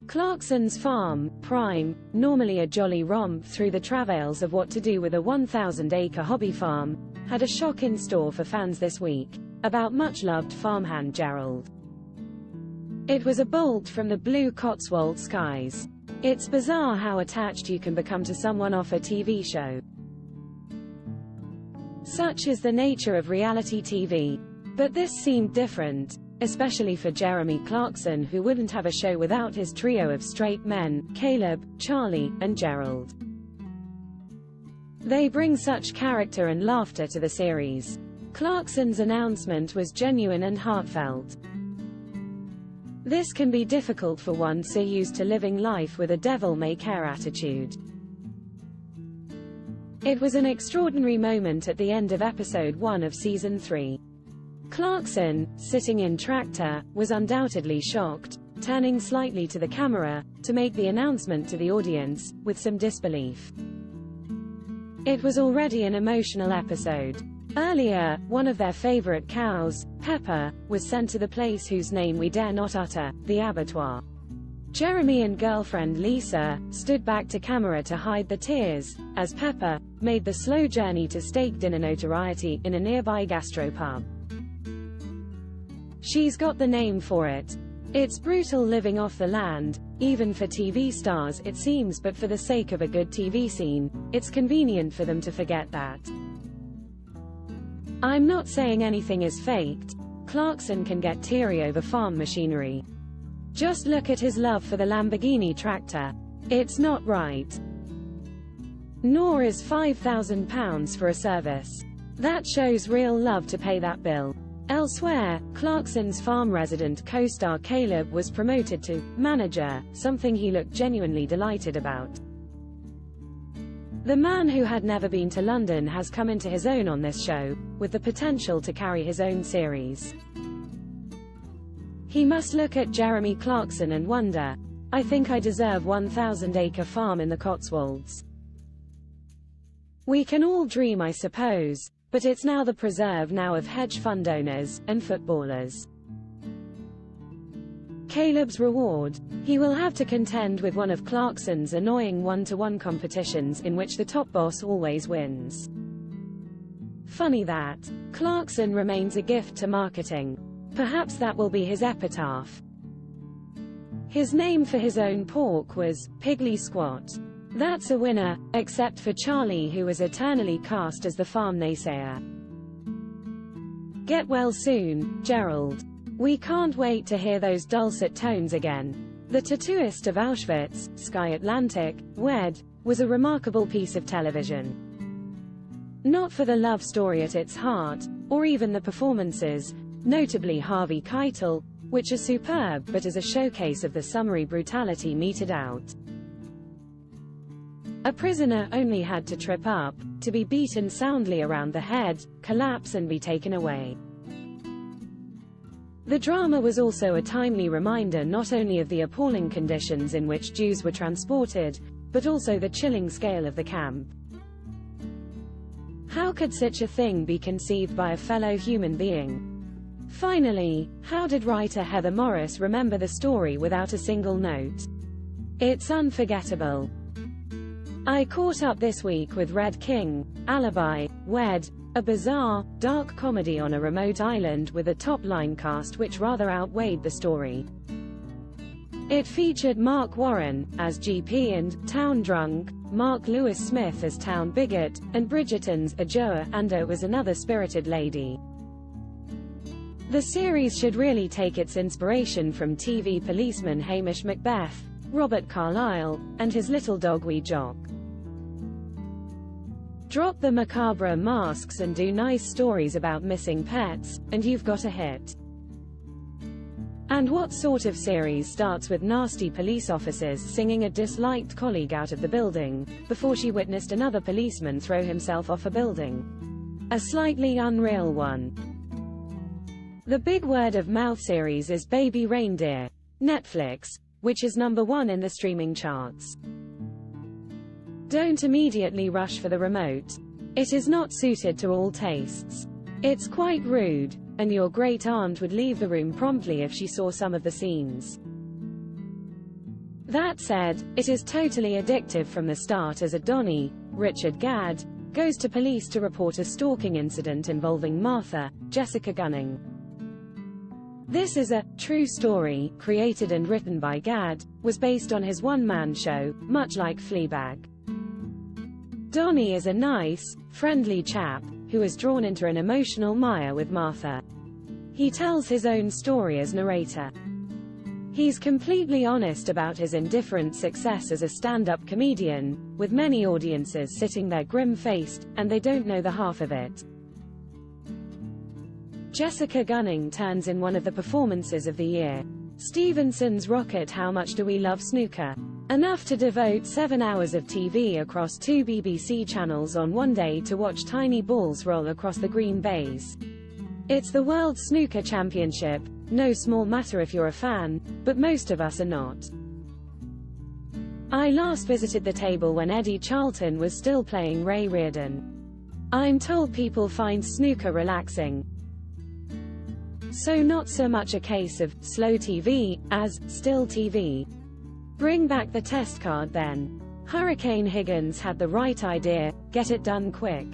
Clarkson's farm, Prime, normally a jolly romp through the travails of what to do with a 1,000-acre hobby farm, had a shock in store for fans this week, about much-loved farmhand Gerald. It was a bolt from the blue Cotswold skies. It's bizarre how attached you can become to someone off a TV show. Such is the nature of reality TV. But this seemed different, especially for Jeremy Clarkson, who wouldn't have a show without his trio of straight men, Kaleb, Charlie, and Gerald. They bring such character and laughter to the series. Clarkson's announcement was genuine and heartfelt. This can be difficult for one so used to living life with a devil-may-care attitude. It was an extraordinary moment at the end of episode 1 of season 3. Clarkson, sitting in tractor, was undoubtedly shocked, turning slightly to the camera, to make the announcement to the audience, with some disbelief. It was already an emotional episode. Earlier, one of their favorite cows, Pepper, was sent to the place whose name we dare not utter, the abattoir. Jeremy and girlfriend Lisa stood back to camera to hide the tears, as Pepper made the slow journey to steak dinner notoriety in a nearby gastropub. She's got the name for it. It's brutal living off the land, even for TV stars it seems, but for the sake of a good TV scene, it's convenient for them to forget that. I'm not saying anything is faked. Clarkson can get teary over farm machinery. Just look at his love for the Lamborghini tractor. It's not right. Nor is £5,000 for a service. That shows real love to pay that bill. Elsewhere, Clarkson's farm resident co-star Kaleb was promoted to manager, something he looked genuinely delighted about. The man who had never been to London has come into his own on this show, with the potential to carry his own series. He must look at Jeremy Clarkson and wonder, I think I deserve 1,000-acre farm in the Cotswolds. We can all dream, I suppose, but it's now the preserve now of hedge fund owners and footballers. Kaleb's reward? He will have to contend with one of Clarkson's annoying one-to-one competitions in which the top boss always wins. Funny that Clarkson remains a gift to marketing. Perhaps that will be his epitaph. His name for his own pork was Piggly Squat. That's a winner, except for Charlie, who was eternally cast as the farm naysayer. Get well soon, Gerald. We can't wait to hear those dulcet tones again. The Tattooist of Auschwitz, Sky Atlantic, WED, was a remarkable piece of television. Not for the love story at its heart, or even the performances, notably Harvey Keitel, which are superb, but as a showcase of the summary brutality meted out. A prisoner only had to trip up, to be beaten soundly around the head, collapse and be taken away. The drama was also a timely reminder not only of the appalling conditions in which Jews were transported, but also the chilling scale of the camp. How could such a thing be conceived by a fellow human being? Finally, how did writer Heather Morris remember the story without a single note? It's unforgettable. I caught up this week with Red King, Alibi, WED, a bizarre, dark comedy on a remote island with a top-line cast which rather outweighed the story. It featured Mark Warren as GP and Town Drunk, Mark Lewis Smith as Town Bigot, and Bridgerton's Adjoa Ando was another spirited lady. The series should really take its inspiration from TV policeman Hamish Macbeth, Robert Carlyle, and his little dog Wee Jock. Drop the macabre masks and do nice stories about missing pets, and you've got a hit. And what sort of series starts with nasty police officers singing a disliked colleague out of the building, before she witnessed another policeman throw himself off a building? A slightly unreal one. The big word of mouth series is Baby Reindeer, Netflix, which is #1 in the streaming charts. Don't immediately rush for the remote. It is not suited to all tastes. It's quite rude, and your great aunt would leave the room promptly if she saw some of the scenes. That said, it is totally addictive from the start as a Donnie, Richard Gadd, goes to police to report a stalking incident involving Martha, Jessica Gunning. This is a true story, created and written by Gadd, was based on his one-man show, much like Fleabag. Donnie is a nice, friendly chap, who is drawn into an emotional mire with Martha. He tells his own story as narrator. He's completely honest about his indifferent success as a stand-up comedian, with many audiences sitting there grim-faced, and they don't know the half of it. Jessica Gunning turns in one of the performances of the year. Stevenson's rocket How Much Do We Love Snooker? Enough to devote 7 hours of TV across 2 BBC channels on one day to watch tiny balls roll across the green baize. It's the World Snooker Championship, no small matter if you're a fan, but most of us are not. I last visited the table when Eddie Charlton was still playing Ray Reardon. I'm told people find snooker relaxing. So not so much a case of slow TV as still TV. Bring back the test card then. Hurricane Higgins had the right idea, get it done quick.